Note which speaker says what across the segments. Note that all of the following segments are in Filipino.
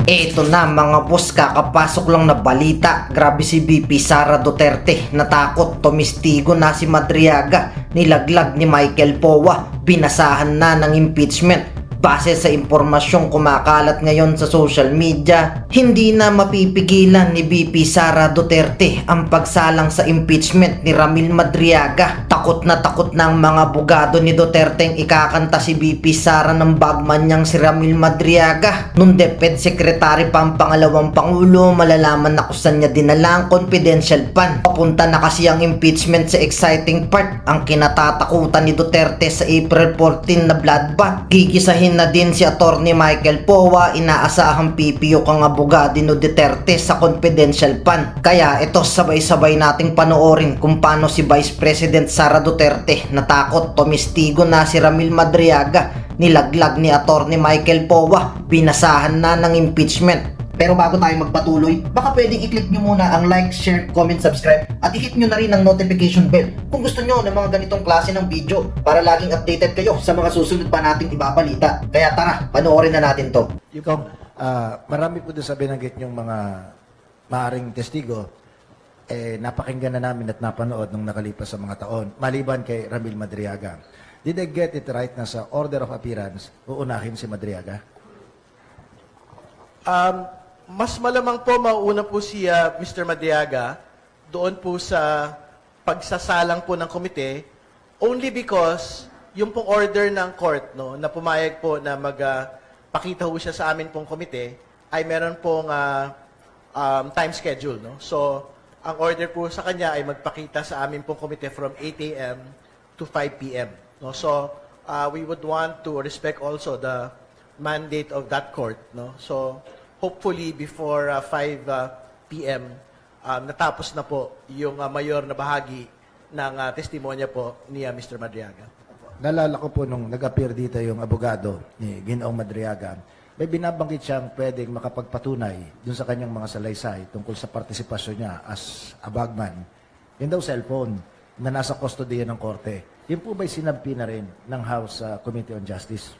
Speaker 1: Eto na mga boss, kakapasok lang na balita. Grabe si VP Sara Duterte, natakot, tumistigo na si Madriaga, nilaglag ni Michael Powa, binasahan na ng impeachment. Base sa impormasyong kumakalat ngayon sa social media, hindi na mapipigilan ni VP Sara Duterte ang pagsalang sa impeachment ni Ramil Madriaga. Takot na ang mga abogado ni Duterte ang ikakanta si VP Sara ng bagman niyang si Ramil Madriaga. Nung DepEd Secretary pa ang pangalawang pangulo, malalaman na kung saan niya dinala ang confidential fund. Papunta na kasi ang impeachment sa exciting part, ang kinatatakutan ni Duterte sa April 14 na bloodbath. Gigisahin na din si Attorney Michael Powa, inaasahang pipiyok ang abogado ni Duterte sa confidential fund. Kaya ito, sabay-sabay nating panoorin kung paano si Vice President Sara Duterte natakot, tumistigo na si Ramil Madriaga, nilaglag ni Attorney Michael Powa, binasahan na ng impeachment. Pero bago tayo magpatuloy, baka pwedeng i-click nyo muna ang like, share, comment, subscribe at i-hit nyo na rin ang notification bell kung gusto nyo ng mga ganitong klase ng video para laging updated kayo sa mga susunod pa nating ibabalita. Kaya tara, panoorin na natin to.
Speaker 2: Yukong, marami po doon sa binanggit yung mga maaring testigo, napakinggan na namin at napanood nung nakalipas sa mga taon, maliban kay Ramil Madriaga. Did I get it right na sa order of appearance, uunahin si Madriaga?
Speaker 3: Mas malamang po mauuna po si Mr. Madriaga doon po sa pagsasalang po ng komite only because yung pong order ng court no, na pumayag po na magpakita po siya sa amin pong komite ay meron pong time schedule. No? So, ang order po sa kanya ay magpakita sa amin pong komite from 8 a.m. to 5 p.m. No? So, we would want to respect also the mandate of that court. No? So, hopefully before 5 p.m. Natapos na po yung mayor na bahagi ng testimonya po ni Mr. Madriaga.
Speaker 2: Nalala ko po nung nag-appear dito yung abogado ni Ginoong Madriaga, may binabanggit siyang pwedeng makapagpatunay dun sa kanyang mga salaysay tungkol sa partisipasyon niya as a bagman. Yun daw cellphone na nasa custody ng korte. Yun po ba'y sinampi na rin ng House Committee on Justice?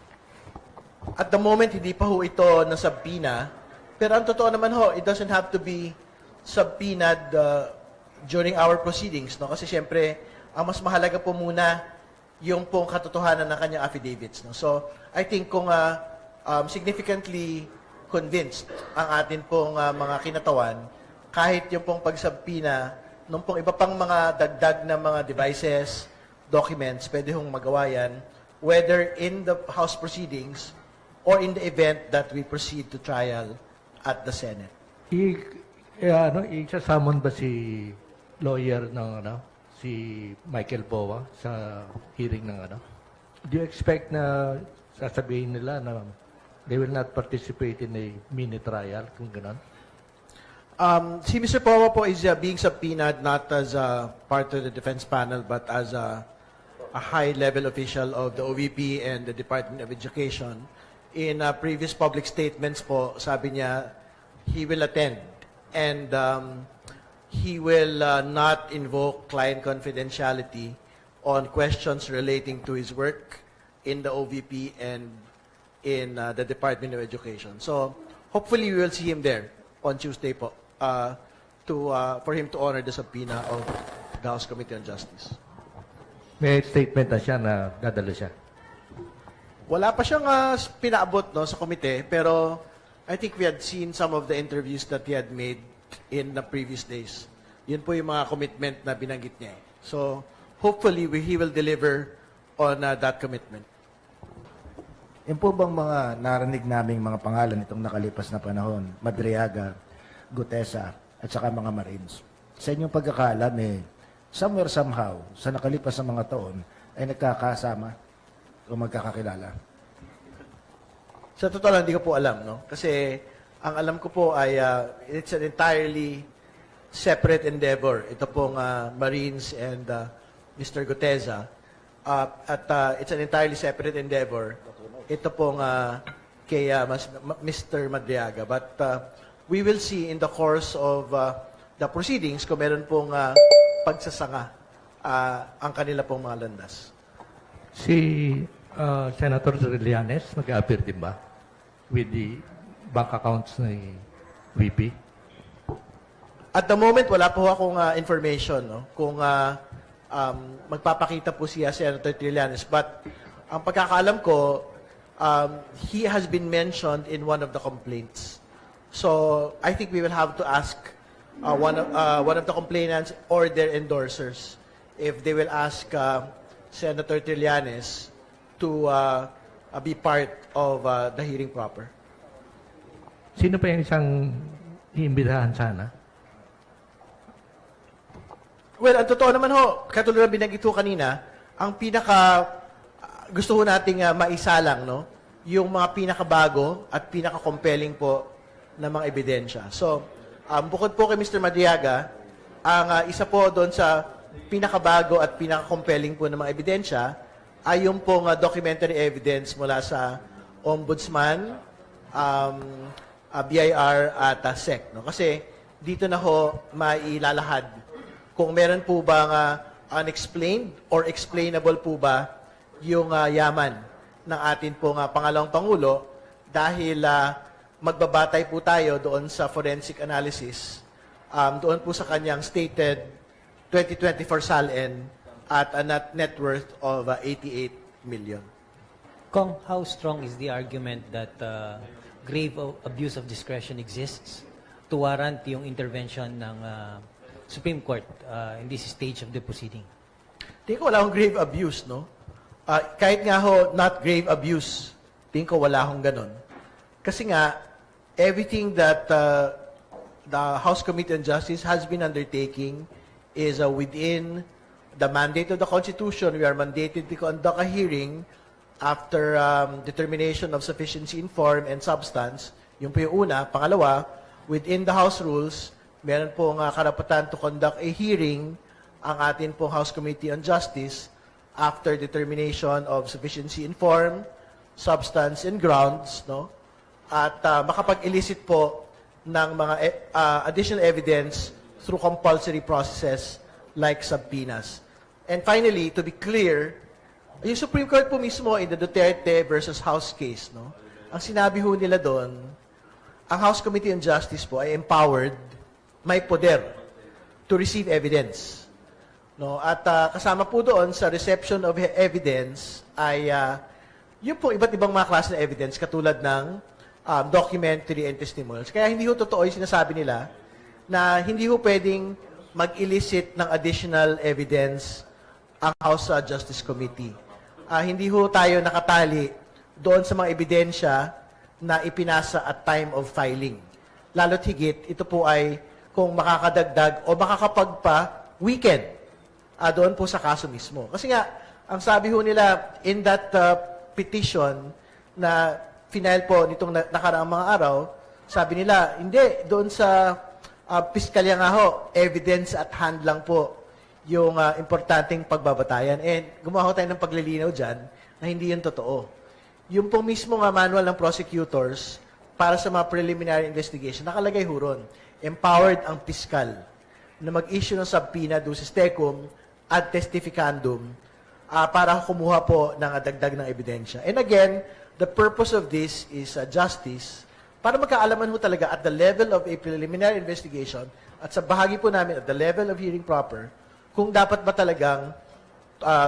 Speaker 3: At the moment, hindi pa ho ito nasabpina. Pero ang totoo naman ho, it doesn't have to be subpoenaed during our proceedings. No? Kasi siyempre, ang mas mahalaga po muna yung pong katotohanan ng kanyang affidavits. No? So, I think kung significantly convinced ang atin pong mga kinatawan, kahit yung pong pagsubpoena, nung pong iba pang mga dagdag na mga devices, documents, pwede hong magawa yan, whether in the House proceedings or in the event that we proceed to trial at the Senate.
Speaker 4: Isa-summon ba si lawyer ng si Michael Powa sa hearing ng Do you expect na sasabihin nila na they will not participate in a mini trial kung gano'n?
Speaker 3: Si Mr. Powa po is being subpoenaed not as a part of the defense panel but as a high-level official of the OVP and the Department of Education. In previous public statements po, sabi niya, he will attend and he will not invoke client confidentiality on questions relating to his work in the OVP and in the Department of Education. So, hopefully we will see him there on Tuesday po for him to honor the subpoena of the House Committee on Justice.
Speaker 4: May statement na siya na dadalo siya.
Speaker 3: Wala pa siyang pinaabot no, sa komite, pero I think we had seen some of the interviews that he had made in the previous days. Yun po yung mga commitment na binanggit niya. So, hopefully, he will deliver on that commitment.
Speaker 2: Yung po bang mga narinig naming mga pangalan itong nakalipas na panahon, Madriaga, Gutesa, at saka mga Marines, sa inyong pagkakalam, somewhere somehow, sa nakalipas na mga taon, ay nagkakasama o magkakakilala?
Speaker 3: Sa totoo lang, hindi ko po alam, no? Kasi ang alam ko po ay it's an entirely separate endeavor. Ito pong Marines and Mr. Guteza. It's an entirely separate endeavor. Ito pong kay Mr. Madriaga. But we will see in the course of the proceedings kung meron pong pagsasanga ang kanila pong mga landas.
Speaker 4: Si Senator Trillanes, nag-appear din ba? With the bank accounts ni VP?
Speaker 3: At the moment, wala po akong information no? Kung magpapakita po siya Senator Trillanes. But ang pagkakaalam ko, he has been mentioned in one of the complaints. So I think we will have to ask one of the complainants or their endorsers if they will ask Senator Trillanes to be part of the hearing proper.
Speaker 4: Sino pa yung isang iimbitahan sana?
Speaker 3: Well, ang totoo naman ho, katulad na binanggit ho kanina, ang gusto ho nating maisalang, no? Yung mga pinakabago at pinaka-compelling po na mga ebidensya. So, bukod po kay Mr. Madriaga, ang isa po doon sa pinakabago at pinaka-compelling po ng mga ebidensya ay yung pong documentary evidence mula sa Ombudsman, BIR at SEC. No? Kasi dito na ho mailalahad kung meron po bang unexplained or explainable po ba yung yaman ng atin pong pangalawang Pangulo dahil magbabatay po tayo doon sa forensic analysis, doon po sa kanyang stated 2024 SALN at a net worth of 88 million.
Speaker 5: Kong, how strong is the argument that grave abuse of discretion exists to warrant yung intervention ng Supreme Court in this stage of the proceeding?
Speaker 3: Tingin ko wala akong grave abuse, no? Kahit nga ho, not grave abuse, tingin ko wala akong ganun. Kasi nga, everything that the House Committee on Justice has been undertaking is within the mandate of the Constitution. We are mandated to conduct a hearing after determination of sufficiency in form and substance. Yung po yung una. Pangalawa, within the House rules, meron pong karapatan to conduct a hearing ang atin pong House Committee on Justice after determination of sufficiency in form, substance, and grounds, no? At makapag-elicit po ng mga additional evidence through compulsory processes like subpoenas. And finally, to be clear, yung Supreme Court po mismo in the Duterte versus House case, no? Ang sinabi ho nila doon, ang House Committee on Justice po ay empowered, may poder to receive evidence. No? At kasama po doon sa reception of evidence ay yun po iba't ibang mga klase ng evidence katulad ng documentary and testimonials. Kaya hindi ho totoo yung sinasabi nila na hindi ho pwedeng mag-elicit ng additional evidence ang House Justice Committee. Hindi ho tayo nakatali doon sa mga ebidensya na ipinasa at time of filing. Lalo't higit, ito po ay kung makakadagdag o makakapagpa-weekend doon po sa kaso mismo. Kasi nga, ang sabi ho nila in that petition na final po nitong nakaraang mga araw, sabi nila, hindi, doon sa piskalya nga ho, evidence at hand lang po yung importanteng pagbabatayan. And gumawa tayo ng paglilinaw dyan na hindi yun totoo. Yung po mismo nga manual ng prosecutors para sa mga preliminary investigation, nakalagay ho ron, empowered ang piskal na mag-issue ng subpoena do sistecum ad testificandum para kumuha po ng dagdag ng ebidensya. And again, the purpose of this is justice para magkaalaman ho talaga at the level of a preliminary investigation at sa bahagi po namin at the level of hearing proper kung dapat ba talagang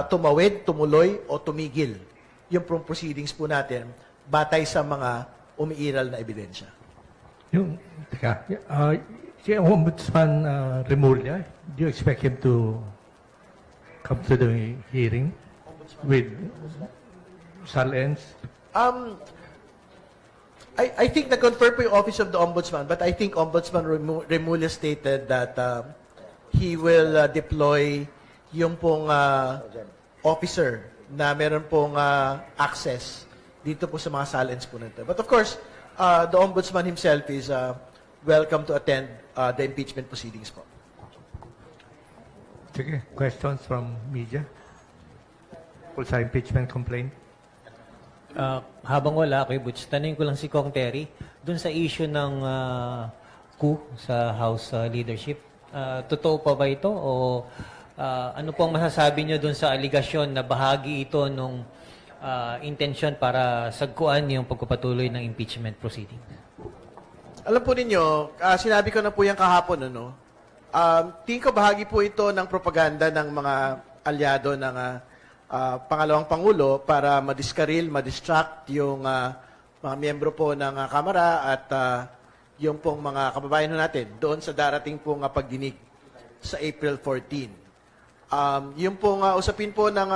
Speaker 3: tumawid, tumuloy o tumigil yung proceedings po natin batay sa mga umiiral na ebidensya.
Speaker 4: Si Ombudsman Remulla, do you expect him to come to the hearing with SALNs?
Speaker 3: I think na-confirm po yung Office of the Ombudsman, but I think Ombudsman Remulla stated that he will deploy yung pong officer na meron pong access dito po sa mga SALNs po nito. But of course, the Ombudsman himself is welcome to attend the impeachment proceedings po.
Speaker 4: Sige, questions from media? Sa impeachment complaint?
Speaker 5: Habang wala, Kuya Butch, tanongin ko lang si Kong Terry, dun sa issue ng coup sa House leadership, totoo pa ba ito? O ano pong masasabi nyo dun sa aligasyon na bahagi ito nung intensyon para sagkuan yung pagpapatuloy ng impeachment proceedings?
Speaker 3: Alam po ninyo, sinabi ko na po yan kahapon, ano? Tingin ko bahagi po ito ng propaganda ng mga alyado ng pangalawang Pangulo para madistract yung mga miyembro po ng Kamara at yung pong mga kababayan natin doon sa darating pong pagdinig sa April 14. Yung pong usapin po ng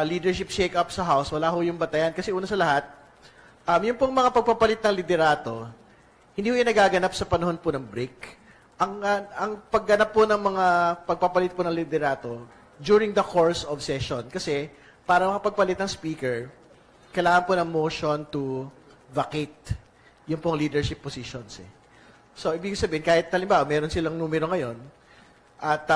Speaker 3: leadership shake-up sa House, wala ho yung batayan. Kasi una sa lahat, yung pong mga pagpapalit ng liderato, hindi ho yung nagaganap sa panahon po ng break. Ang pagganap po ng mga pagpapalit po ng liderato during the course of session. Kasi para makapagpalit ng speaker, kailangan po ng motion to vacate yung pong leadership positions. So, ibig sabihin, kahit halimbawa, meron silang numero ngayon, at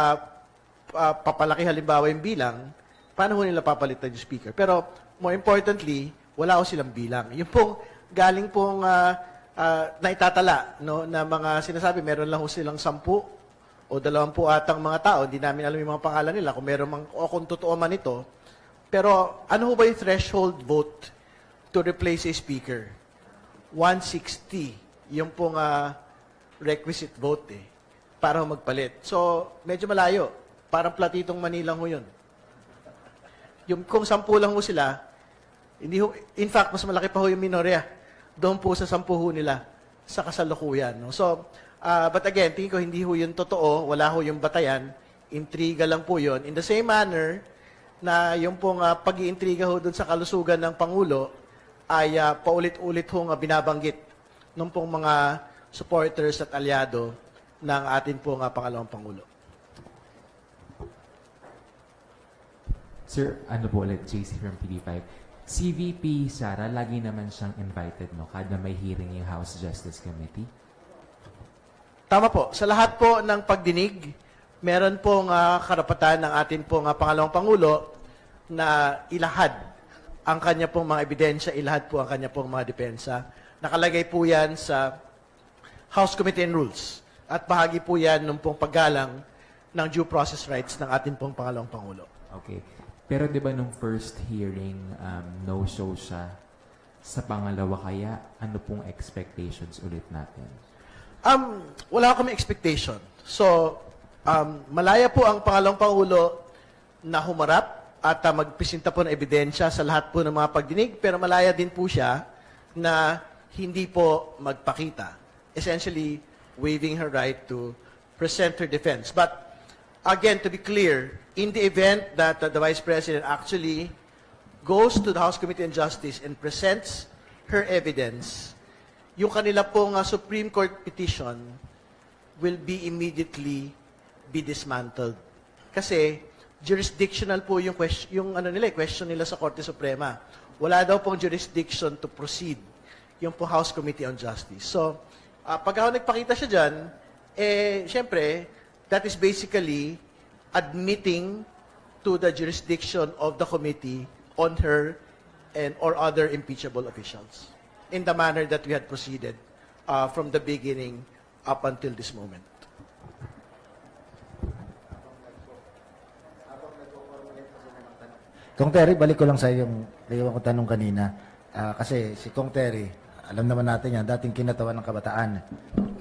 Speaker 3: papalaki halimbawa yung bilang, paano ho nila papalitan yung speaker? Pero, more importantly, wala ho silang bilang. Yung pong galing pong naitatala, no, na mga sinasabi, meron lang ho silang 10 o 20 atang mga tao, hindi namin alam yung mga pangalan nila, kung meron mang, o kung totoo man ito. Pero, ano ho ba yung threshold vote to replace a speaker? 160, yung pong requisite vote para ho magpalit. So, medyo malayo. Parang platitong Manila ho yun. Yung kung 10 lang ho sila, hindi ho, in fact, mas malaki pa ho yung minorya doon po sa 10 ho nila sa kasalukuyan. No? So, but again, tingin ko hindi ho yun totoo, wala ho yung batayan, intriga lang po yun. In the same manner na yung pong pag-iintriga ho doon sa kalusugan ng Pangulo ay paulit-ulit hong binabanggit ng pong mga supporters at alyado ng atin pong pangalawang Pangulo.
Speaker 6: Sir, ano po ulit, JC from PD5. Si VP Sara, lagi naman siyang invited, no? Kada may hearing yung House Justice Committee.
Speaker 3: Tama po. Sa lahat po ng pagdinig, meron pong karapatan ng atin pong pangalawang Pangulo na ilahad ang kanya pong mga ebidensya, ilahad po ang kanya pong mga depensa. Nakalagay po yan sa House Committee on Rules. At bahagi po yan ng pong paggalang ng due process rights ng atin pong pangalawang Pangulo.
Speaker 6: Okay. Pero di ba nung first hearing, no-show siya? Sa pangalawa kaya, ano pong expectations ulit natin?
Speaker 3: Wala kami expectation. So, malaya po ang pangalawang Pangulo na humarap at magpresenta po ng ebidensya sa lahat po ng mga pagdinig, pero malaya din po siya na hindi po magpakita. Essentially, waiving her right to present her defense. But, again, to be clear, in the event that the Vice President actually goes to the House Committee on Justice and presents her evidence, yung kanila pong Supreme Court petition will be immediately be dismantled. Kasi jurisdictional po yung question nila sa Korte Suprema. Wala daw pong jurisdiction to proceed yung po House Committee on Justice. So, pag ako nagpakita siya dyan, syempre, that is basically admitting to the jurisdiction of the committee on her and or other impeachable officials in the manner that we had proceeded from the beginning up until this moment.
Speaker 2: Kong Terry, balik ko lang sa yung ko tanong kanina. Kasi si Kong Terry, alam naman natin yan, dating kinatawan ng kabataan.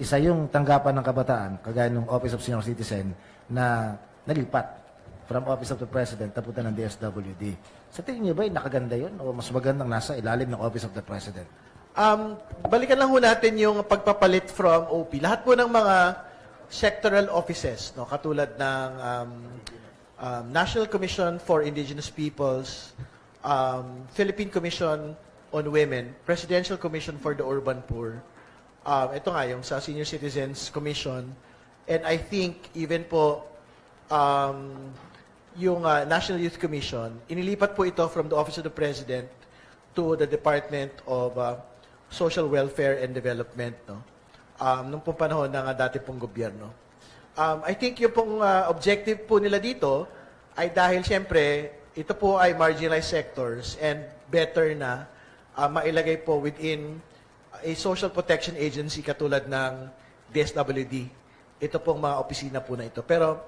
Speaker 2: Isa yung tanggapan ng kabataan, kagaya ng Office of Senior Citizen, na nalipat from Office of the President napunta ng DSWD. Sa tingin niyo ba, nakaganda yun? O mas magandang nasa ilalim ng Office of the President?
Speaker 3: Balikan lang ho natin yung pagpapalit from OP. Lahat po ng mga sectoral offices, no, katulad ng National Commission for Indigenous Peoples, Philippine Commission on Women, Presidential Commission for the Urban Poor, ito nga yung sa Senior Citizens Commission, and I think even po yung National Youth Commission, inilipat po ito from the Office of the President to the Department of Social Welfare and Development, no? Nung pong panahon ng dati pong gobyerno. I think yung pong objective po nila dito ay dahil siyempre ito po ay marginalized sectors and better na mailagay po within a social protection agency katulad ng DSWD. Ito pong mga opisina po na ito. Pero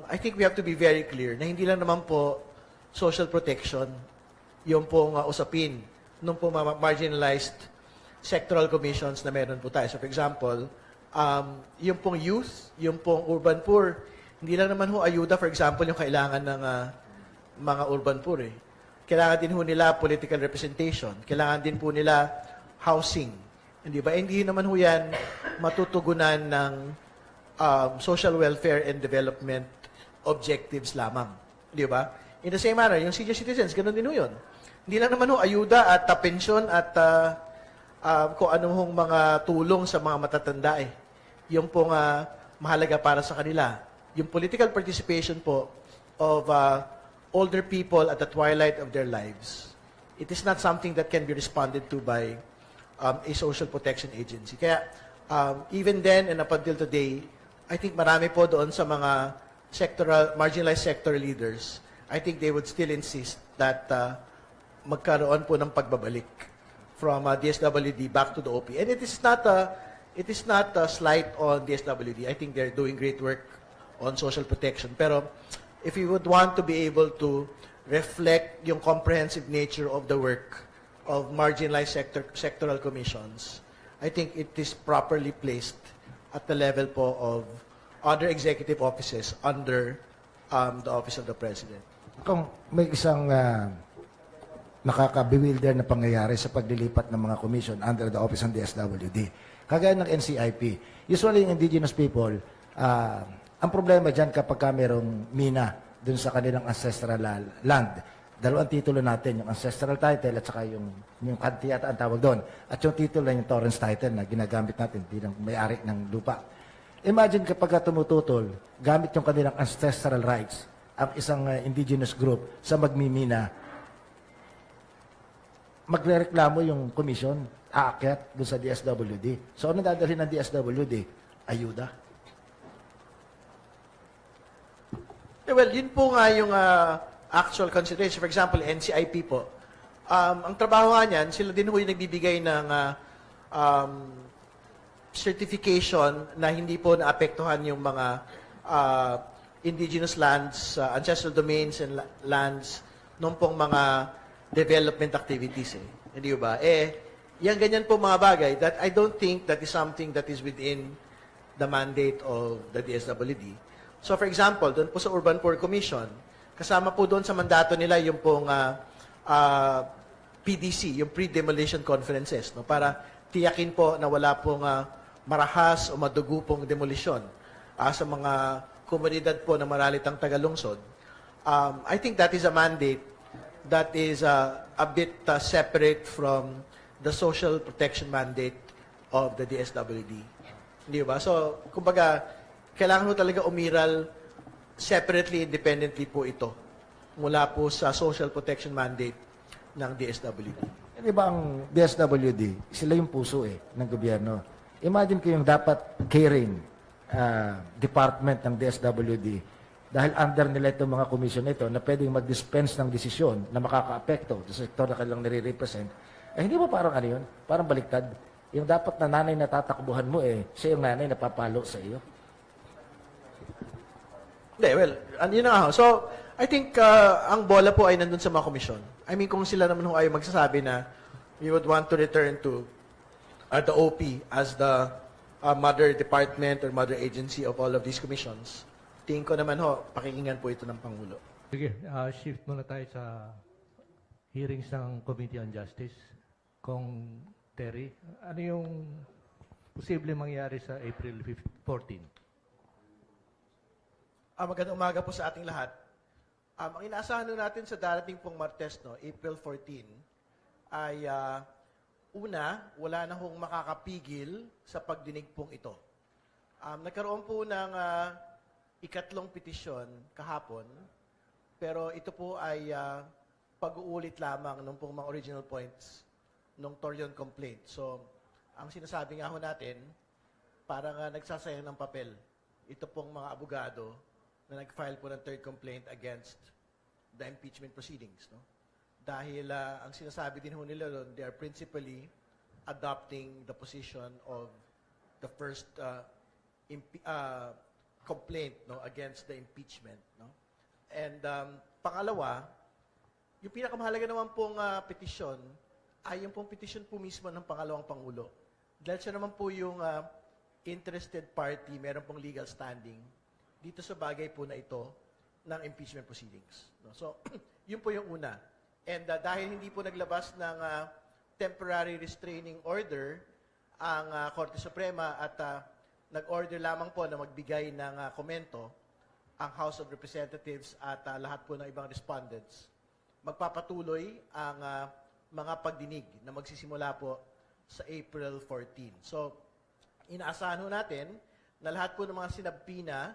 Speaker 3: I think we have to be very clear na hindi lang naman po social protection yung pong usapin nung pong mga marginalized sectoral commissions na meron po tayo. So for example, yung pong youth, yung pong urban poor, hindi lang naman ho ayuda, for example, yung kailangan ng mga urban poor eh. Kailangan din ho nila political representation. Kailangan din po nila housing. Hindi ba? Hindi naman ho yan matutugunan ng social welfare and development objectives lamang. Di ba? In the same manner, yung senior citizens, ganun din ho yun. Hindi lang naman ho ayuda at pensyon at kung anong mga tulong sa mga matatanda eh. Yung pong mahalaga para sa kanila. Yung political participation po of older people at the twilight of their lives, it is not something that can be responded to by a social protection agency. Kaya even then and up until today, I think marami po doon sa mga marginalized sector leaders, I think they would still insist that magkaroon po ng pagbabalik from DSWD back to the OP. And it is not a slight on DSWD. I think they're doing great work on social protection. Pero if you would want to be able to reflect yung comprehensive nature of the work of marginalized sectoral commissions, I think it is properly placed at the level po of other executive offices under the Office of the President.
Speaker 2: Kung may isang nakaka-bewilder na pangyayari sa paglilipat ng mga commission under the Office ng DSWD, kagaya ng NCIP, usually yung indigenous people, ang problema dyan kapag merong mina dun sa kanilang ancestral land, dalawang titulo natin, yung ancestral title at saka yung kanti yata ang tawag doon. At yung titulo na yung Torrens title na ginagamit natin bilang may-ari ng lupa. Imagine kapag tumututol, gamit yung kanilang ancestral rights, ang isang indigenous group sa magmimina, magrereklamo yung commission, aakyat doon sa DSWD. So ano dadalhin ng DSWD? Ayuda.
Speaker 3: Well, yun po nga yung actual consideration. For example, NCIP po. Ang trabaho nga niyan, sila din ho yung nagbibigay ng certification na hindi po naapektuhan yung mga indigenous lands, ancestral domains and lands nung pong mga development activities. Hindi ba? Yan ganyan po mga bagay that I don't think that is something that is within the mandate of the DSWD. So for example, doon po sa Urban Poor Commission, kasama po doon sa mandato nila yung pong PDC, yung Pre-Demolition Conferences, no, para tiyakin po na wala pong marahas o madugo pong demolisyon sa mga komunidad po na maralitang tagalungsod. I think that is a mandate that is a bit separate from the social protection mandate of the DSWD. Hindi ba? So, kumbaga, kailangan mo talaga umiral separately, independently po ito mula po sa social protection mandate ng DSWD.
Speaker 2: Di ba ang DSWD, sila yung puso ng gobyerno. Imagine ko yung dapat caring department ng DSWD dahil under nila itong mga komisyon nito na pwedeng mag-dispense ng desisyon na makaka-apekto sa sektor na kanilang nire-represent. Hindi ba parang ano yun? Parang baliktad. Yung dapat na nanay na tatakbuhan mo siya yung nanay na papalo sa iyo.
Speaker 3: Hindi, well, yun na nga ho. So, I think ang bola po ay nandun sa mga komisyon. I mean, kung sila naman ho ay magsasabi na we would want to return to the OP as the mother department or mother agency of all of these commissions, tingin ko naman ho, pakinggan po ito ng Pangulo.
Speaker 4: Sige, shift muna tayo sa hearings ng Committee on Justice. Kung Terry, ano yung posible mangyari sa April 14?
Speaker 3: Magandang umaga po sa ating lahat. Ang inaasahan natin sa darating pong Martes, no, April 14, ay una, wala na hong makakapigil sa pagdinig pong ito. Nagkaroon po ng ikatlong petisyon kahapon, pero ito po ay pag-uulit lamang ng pong mga original points ng Torion complaint. So, ang sinasabi nga ho natin, parang nagsasayang ng papel. Ito pong mga abogado na nag-file po ng third complaint against the impeachment proceedings. No? Dahil ang sinasabi din ho nila doon, they are principally adopting the position of the first complaint against the impeachment. No? And pangalawa, yung pinakamahalaga naman pong petisyon ay yung pong petition po mismo ng pangalawang Pangulo. Dahil siya naman po yung interested party, meron pong legal standing dito sa bagay po na ito ng impeachment proceedings. No? So, yun po yung una. And dahil hindi po naglabas ng temporary restraining order ang Korte Suprema at nag-order lamang po na magbigay ng komento ang House of Representatives at lahat po ng ibang respondents, magpapatuloy ang mga pagdinig na magsisimula po sa April 14. So, inaasahan ho natin na lahat po ng mga sinabpina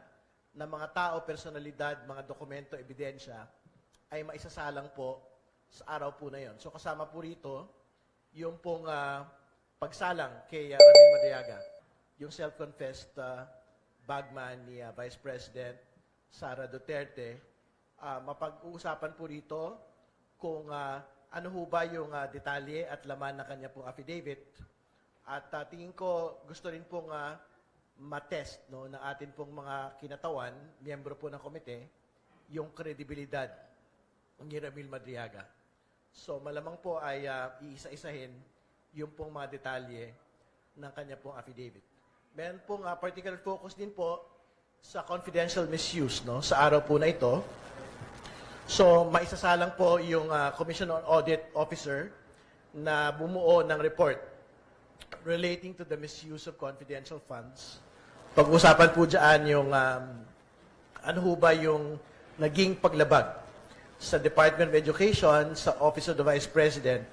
Speaker 3: ng mga tao, personalidad, mga dokumento, ebidensya ay maisasalang po sa araw po na yon. So, kasama po rito yung pong pagsalang kay Ramil Madriaga, yung self-confessed bagman ni Vice President Sara Duterte. Mapag-uusapan po rito kung ano ho ba yung detalye at laman ng kanya pong affidavit. At tingin ko gusto rin pong matest no, ng atin pong mga kinatawan, miyembro po ng komite, yung kredibilidad ni Ramil Madriaga. So malamang po ay iisa-isahin yung pong mga detalye ng kanya pong affidavit. Meron pong particular focus din po sa confidential misuse no, sa araw po na ito. So, maisasalang po yung Commission on Audit Officer na bumuo ng report relating to the misuse of confidential funds. Pag-usapan po dyan yung ano ho ba yung naging paglabag sa Department of Education, sa Office of the Vice President,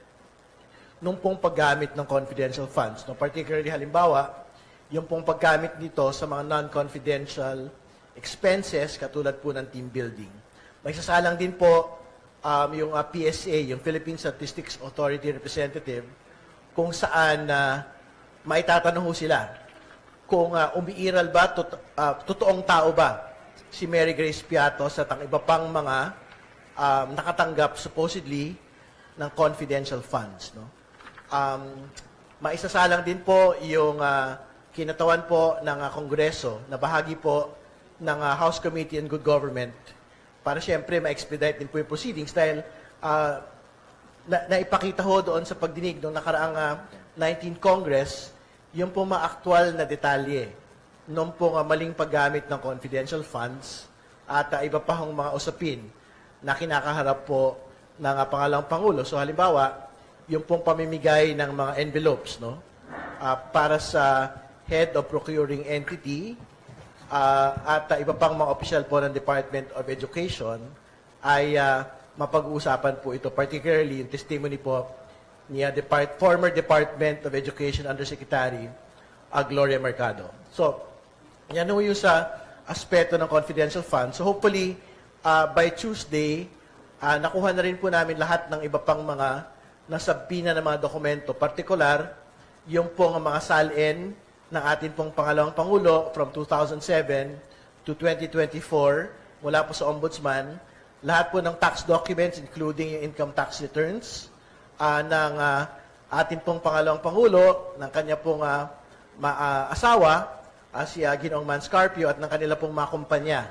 Speaker 3: nung pong paggamit ng confidential funds. No? Particularly, halimbawa, yung pong paggamit nito sa mga non-confidential expenses katulad po ng team building. May sasalang din po yung PSA, yung Philippine Statistics Authority Representative, kung saan maitatanong ho sila kung umiiral ba, totoong tao ba si Mary Grace Piatos at ang iba pang mga nakatanggap supposedly ng confidential funds. No? Maisasalang din po yung kinatawan po ng Kongreso na bahagi po ng House Committee on Good Government para siyempre ma-expedite din po yung proceedings dahil naipakita ho doon sa pagdinig noong nakaraang 19th Congress yung po mga aktual na detalye noong po maling paggamit ng confidential funds at iba pa hong mga usapin na kinakaharap po ng pangalawang Pangulo. So halimbawa, yung pong pamimigay ng mga envelopes no, para sa head of procuring entity at iba pang mga official po ng Department of Education ay mapag-uusapan po ito. Particularly, yung testimony po ni former Department of Education Undersecretary Gloria Mercado. So, yan ho yung sa aspeto ng confidential funds. So, hopefully, by Tuesday, nakuha na rin po namin lahat ng iba pang mga nasabpina ng mga dokumento. Particular, yung pong mga salin ng ating pong pangalawang Pangulo from 2007 to 2024 mula po sa Ombudsman, lahat po ng tax documents including yung income tax returns ng ating pong pangalawang Pangulo, ng kanya pong asawa, si Ginoong Manscarpio at ng kanila pong mga kumpanya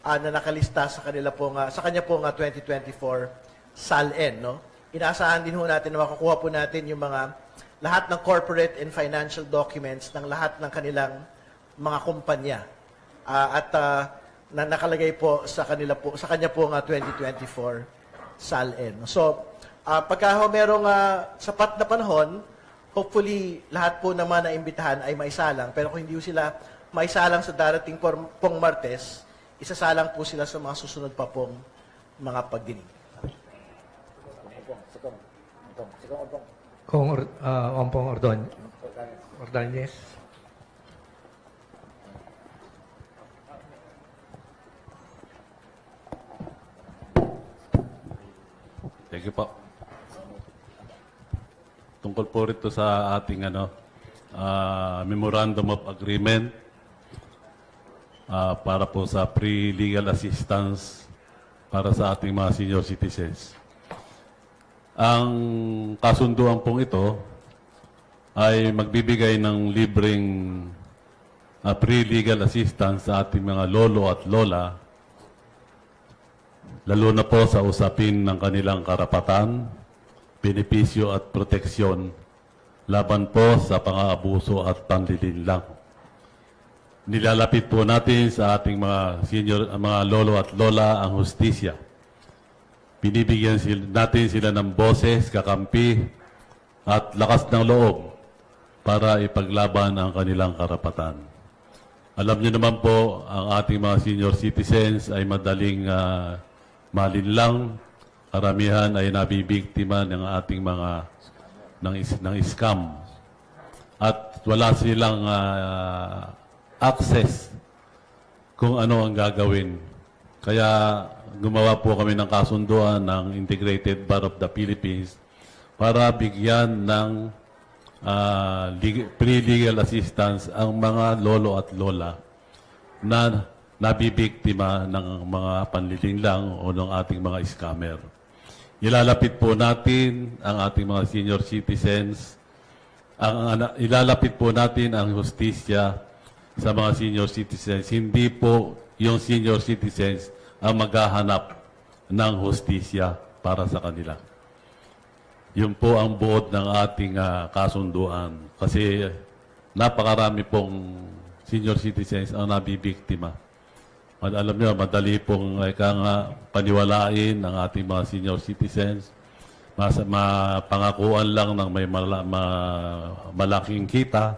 Speaker 3: na nakalista sa kanila pong sa kanya pong 2024 SALN. No? Inaasahan din ho natin na makukuha po natin yung mga lahat ng corporate and financial documents ng lahat ng kanilang mga kumpanya at na nakalagay po sa kanila po sa kanya po 2024 SALN. So pagka merong sapat na panahon, hopefully lahat po naman na imbitahan ay maisalang, pero kung hindi sila maisalang sa darating pong Martes, isasalang po sila sa mga susunod pa pong mga pagdinig.
Speaker 4: Kung Ompong Ordonez.
Speaker 7: Thank you po. Tungkol po rito sa ating Memorandum of Agreement para po sa pre-legal assistance para sa ating mga senior citizens. Ang kasunduan pong ito ay magbibigay ng libreng pre-legal assistance sa ating mga lolo at lola, lalo na po sa usapin ng kanilang karapatan, benepisyo at proteksyon laban po sa pang-aabuso at panlilinlang. Nilalapit po natin sa ating mga senior, mga lolo at lola ang hustisya. Binibigyan natin sila ng boses, kakampi, at lakas ng loob para ipaglaban ang kanilang karapatan. Alam niyo naman po, ang ating mga senior citizens ay madaling malinlang. Karamihan ay nabibiktima ng ating mga ng scam. At wala silang access kung ano ang gagawin. Kaya gumawa po kami ng kasunduan ng Integrated Bar of the Philippines para bigyan ng pre-legal assistance ang mga lolo at lola na nabibiktima ng mga panlilinlang o ng ating mga scammer. Ilalapit po natin ang ating mga senior citizens, ilalapit po natin ang hustisya sa mga senior citizens. Hindi po yung senior citizens ang maghahanap ng hustisya para sa kanila. Yun po ang buod ng ating kasunduan. Kasi napakarami pong senior citizens ang nabibiktima. Alam niyo, madali pong paniwalain ang ating mga senior citizens. Mapangakuan lang ng may malaking kita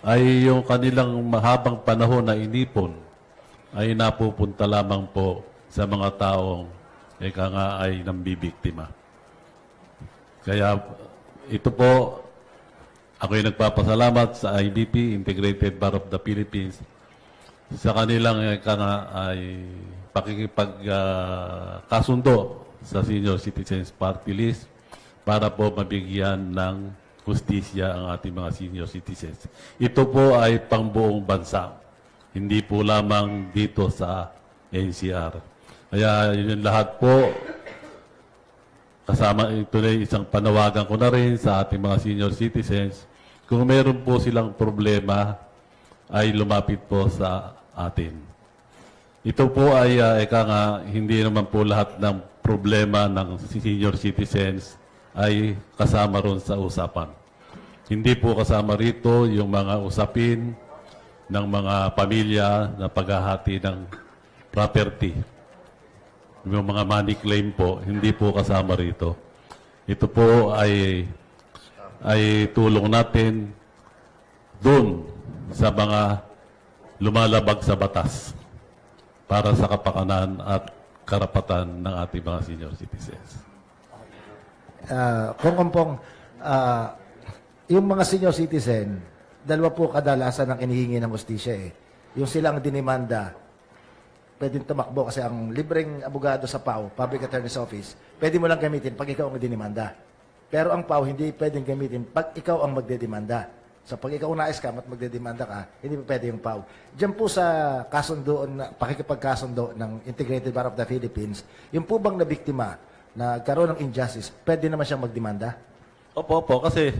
Speaker 7: ay yung kanilang mahabang panahon na inipon ay napupunta lamang po sa mga taong ay nambibiktima. Kaya ito po, ako'y nagpapasalamat sa IBP, Integrated Bar of the Philippines, sa kanilang ay pakikipagkasundo sa Senior Citizens Party List para po mabigyan ng hustisya ang ating mga senior citizens. Ito po ay pangbuong bansa, hindi po lamang dito sa NCR. Kaya yun lahat po, kasama ito na isang panawagan ko na rin sa ating mga senior citizens. Kung meron po silang problema, ay lumapit po sa atin. Ito po ay hindi naman po lahat ng problema ng senior citizens ay kasama ron sa usapan. Hindi po kasama rito yung mga usapin ng mga pamilya na paghahati ng property. Yung mga money claim po, hindi po kasama rito. Ito po ay tulong natin dun sa mga lumalabag sa batas para sa kapakanan at karapatan ng ating mga senior citizens.
Speaker 2: Kung Kompong, yung mga senior citizen, dalawa po kadalasan ang inihingi ng hustisya eh. Yung silang dinimanda, pwedeng tumakbo kasi ang libreng abogado sa PAO, Public Attorney's Office, pwede mo lang gamitin pag ikaw ang dinimanda. Pero ang PAO hindi pwedeng gamitin pag ikaw ang magdedemanda. So pag ikaw na-scam at magdedemanda ka, hindi pa pwede yung PAO. Diyan po sa kasundoon, pakikipagkasundo ng Integrated Bar of the Philippines, yung po bang nabiktima na karoon ng injustice, pwede naman siyang magdemanda?
Speaker 7: Opo, kasi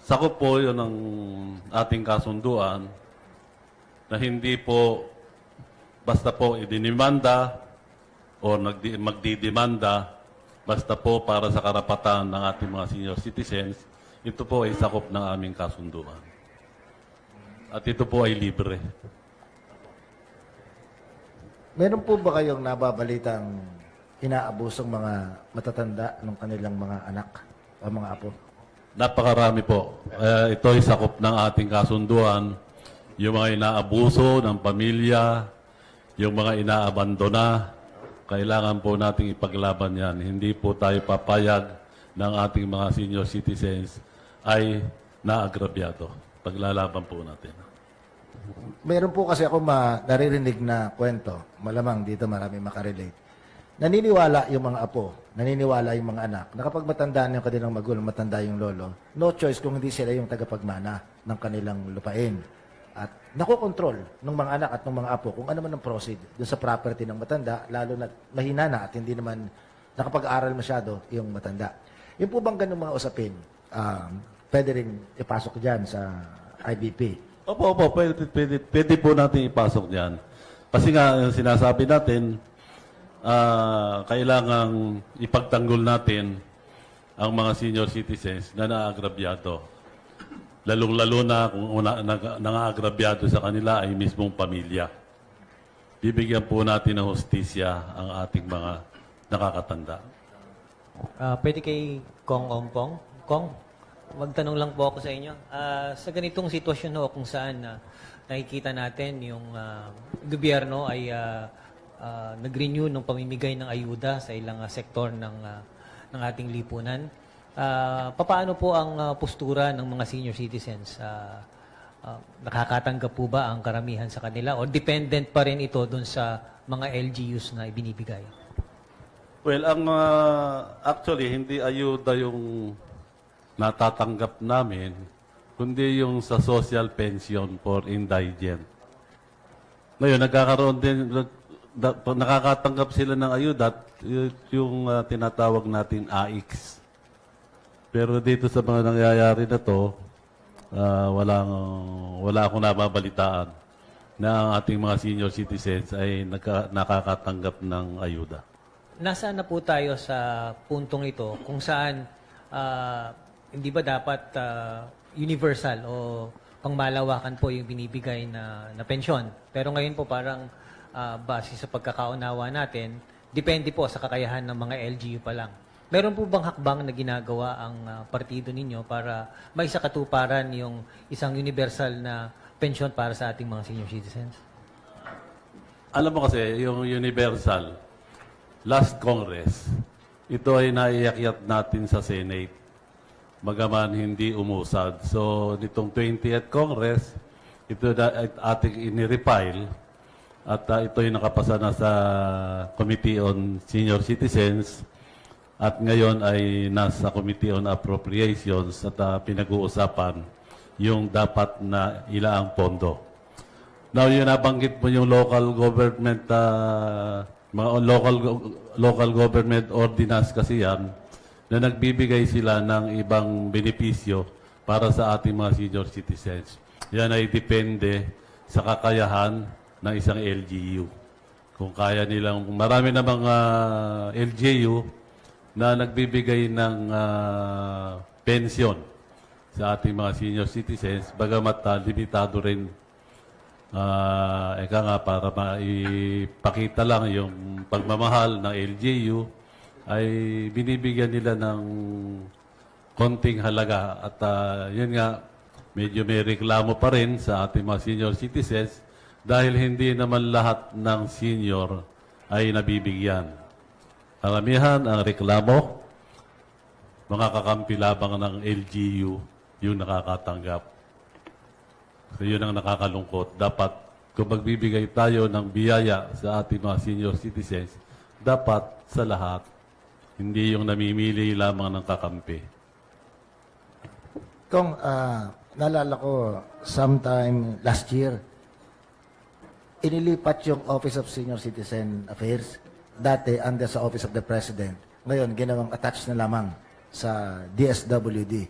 Speaker 7: sakop po yun ng ating kasunduan na hindi po basta po idinimanda o magdidemanda basta po para sa karapatan ng ating mga senior citizens. Ito po ay sakop ng aming kasunduan. At ito po ay libre.
Speaker 2: Meron po ba kayong nababalitang inaabusong mga matatanda ng kanilang mga anak o mga apo?
Speaker 7: Napakarami po. Ito ay sakop ng ating kasunduan. Yung mga inaabuso ng pamilya, yung mga inaabandona, kailangan po nating ipaglaban yan. Hindi po tayo papayag ng ating mga senior citizens ay naagrabyado. Paglalaban po natin.
Speaker 2: Meron po kasi ako naririnig na kwento, malamang dito marami makarelate. Naniniwala yung mga apo, naniniwala yung mga anak, na kapag matandaan yung kanilang magulang, matanda yung lolo, no choice kung hindi sila yung tagapagmana ng kanilang lupain. At nakokontrol ng mga anak at ng mga apo kung ano man ang proceed dun sa property ng matanda, lalo na mahina na at hindi naman nakapag-aral masyado yung matanda. Yung po bang ganung mga usapin, pwede rin ipasok dyan sa IBP?
Speaker 7: Opo, pwede po natin ipasok diyan. Kasi nga, sinasabi natin, kailangang ipagtanggol natin ang mga senior citizens na naagrabyado. Lalong-lalo na kung nangaagrabyado sa kanila ay mismong pamilya. Bibigyan po natin ng hustisya ang ating mga nakakatanda.
Speaker 5: Pwede kay Kong Ompong. Kong, magtanong lang po ako sa inyo. Sa ganitong sitwasyon ho, kung saan nakikita natin yung gobyerno ay nag-renew ng pamimigay ng ayuda sa ilang sektor ng ating lipunan. Papaano po ang postura ng mga senior citizens? Nakakatanggap po ba ang karamihan sa kanila o dependent pa rin ito dun sa mga LGUs na ibinibigay?
Speaker 7: Well, actually, hindi ayuda yung natatanggap namin, kundi yung sa social pension for indigent. Ngayon, nagkakaroon din, nakakatanggap sila ng ayuda, yung tinatawag natin AIX. Pero dito sa mga nangyayari na to, wala akong nababalitaan na ang ating mga senior citizens ay nakakatanggap ng ayuda.
Speaker 5: Nasaan na po tayo sa puntong ito kung saan hindi ba dapat universal o pangmalawakan po yung binibigay na pensyon? Pero ngayon po parang base sa pagkakaunawa natin, depende po sa kakayahan ng mga LGU pa lang. Meron po bang hakbang na ginagawa ang partido ninyo para may sakatuparan yung isang universal na pensyon para sa ating mga senior citizens?
Speaker 7: Alam mo kasi, yung universal, last Congress, ito ay naiakyat natin sa Senate, bagaman hindi umusad. So, nitong 20th Congress, ito na ating inirefile at ito ay nakapasa na sa Committee on Senior Citizens at ngayon ay nasa Committee on Appropriations at pinag-uusapan yung dapat na ilaang pondo. Now, yun nabanggit mo yung local government mga local government ordinance kasi yan na nagbibigay sila ng ibang benepisyo para sa ating mga senior citizens. Yan ay depende sa kakayahan ng isang LGU. Kung kaya nilang, marami na mga LGU na nagbibigay ng pensyon sa ating mga senior citizens, bagamat limitado rin eka nga, para maipakita lang yung pagmamahal ng LGU, ay binibigyan nila ng konting halaga. At yun nga, medyo may reklamo pa rin sa ating mga senior citizens dahil hindi naman lahat ng senior ay nabibigyan. Karamihan ang reklamo, mga kakampi labang ng LGU yung nakakatanggap. So yun ang nakakalungkot. Dapat kung magbibigay tayo ng biyaya sa ating mga senior citizens, dapat sa lahat, hindi yung namimili lamang ng kakampi.
Speaker 2: Kung naalala ko, sometime last year, inilipat yung Office of Senior Citizen Affairs, dati under sa Office of the President. Ngayon, ginawang attached na lamang sa DSWD.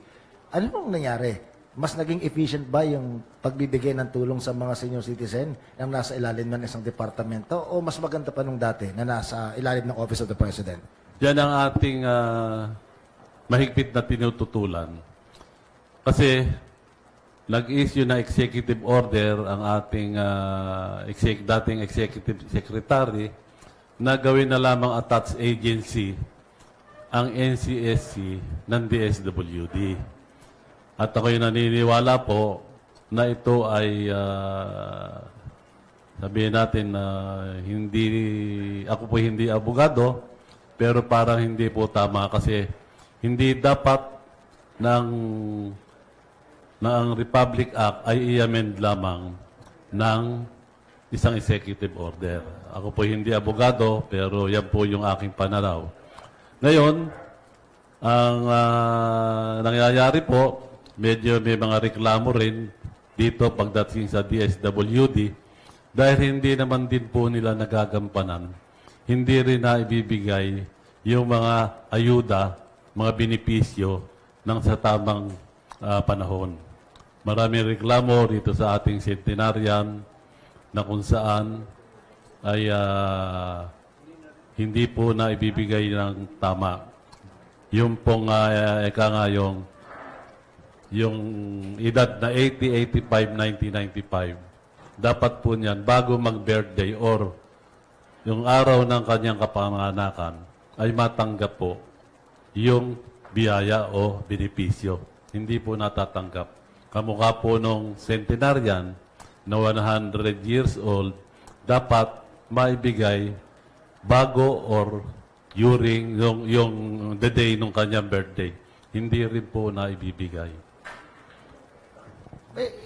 Speaker 2: Ano bang nangyari? Mas naging efficient ba yung pagbibigay ng tulong sa mga senior citizen na nasa ilalim ng isang departamento o mas maganda pa nung dati na nasa ilalim ng Office of the President?
Speaker 7: Yan ang ating mahigpit na tinututulan. Kasi nag-issue na executive order ang ating dating executive secretary na gawin na lamang attached agency ang NCSC ng DSWD. At ako'y naniniwala po na ito ay sabihin natin na ako po hindi abogado, pero parang hindi po tama kasi hindi dapat na ang Republic Act ay i-amend lamang ng isang executive order. Ako po hindi abogado, pero yan po yung aking pananaw. Ngayon, ang nangyayari po, medyo may mga reklamo rin dito pagdating sa DSWD dahil hindi naman din po nila nagagampanan. Hindi rin na ibibigay yung mga ayuda, mga benepisyo ng sa tamang panahon. Maraming reklamo dito sa ating centenarian na kung saan ay hindi po na ibibigay ng tama. Yung pong, eka nga yung edad na 80, 85, 1995, dapat po niyan, bago mag-birthday or yung araw ng kanyang kapanganakan, ay matanggap po yung biyaya o benepisyo. Hindi po natatanggap. Kamukha po nung centenarian na 100 years old, dapat maibigay bago or during yung the day nung kanyang birthday. Hindi rin po na ibibigay.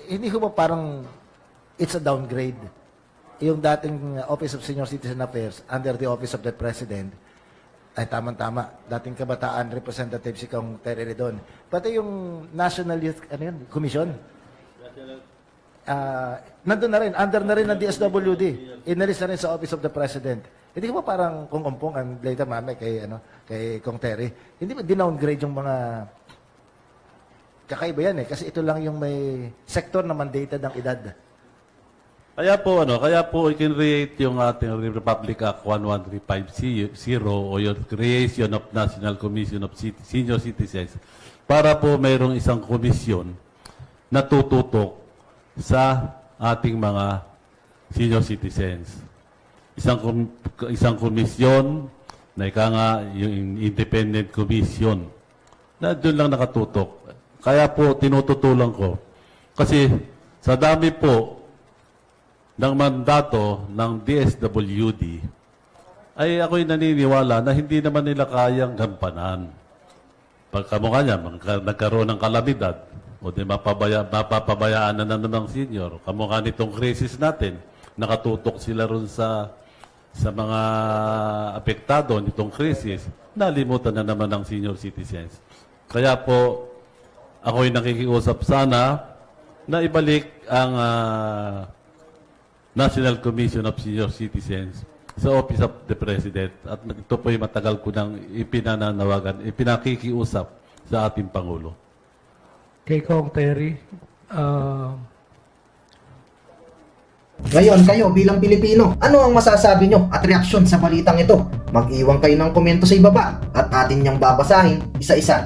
Speaker 2: Hindi ko ba parang it's a downgrade? Yung dating Office of Senior Citizen Affairs under the Office of the President, ay tama-tama, dating kabataan representative si Kong Terry Redon. Pati yung National Youth Commission, nandun na rin, under na rin ng DSWD. Inalis na rin sa Office of the President. Hindi ko ba parang kung umpong ang later mame kay Kong Terry, hindi ba dinowngrade yung mga kakaiba yan kasi ito lang yung may sector na mandated ng edad.
Speaker 7: Kaya po i-create yung ating Republic Act 11350 o yung Creation of National Commission of Senior Citizens para po mayroong isang komisyon na tututok sa ating mga senior citizens. Isang komisyon na ika nga yung independent commission na doon lang nakatutok. Kaya po tinututulan ko kasi sa dami po ng mandato ng DSWD ay ako'y naniniwala na hindi naman nila kayang gampanan. Pagkamukha niya, nagkaroon ng kalamidad o di mapapabayaan na naman ng senior. Kamukha nitong crisis natin, nakatutok sila ron sa mga apektado nitong crisis, nalimutan na naman ng senior citizens. Kaya po, ako'y nakikiusap sana na ibalik ang National Commission of Senior Citizens sa Office of the President. At ito po'y matagal ko nang ipinakikiusap sa ating Pangulo.
Speaker 4: Kay Kong Terry,
Speaker 1: Ngayon, kayo bilang Pilipino, ano ang masasabi nyo at reaksyon sa balitang ito? Mag-iwan kayo ng komento sa ibaba at atin niyang babasahin isa-isa.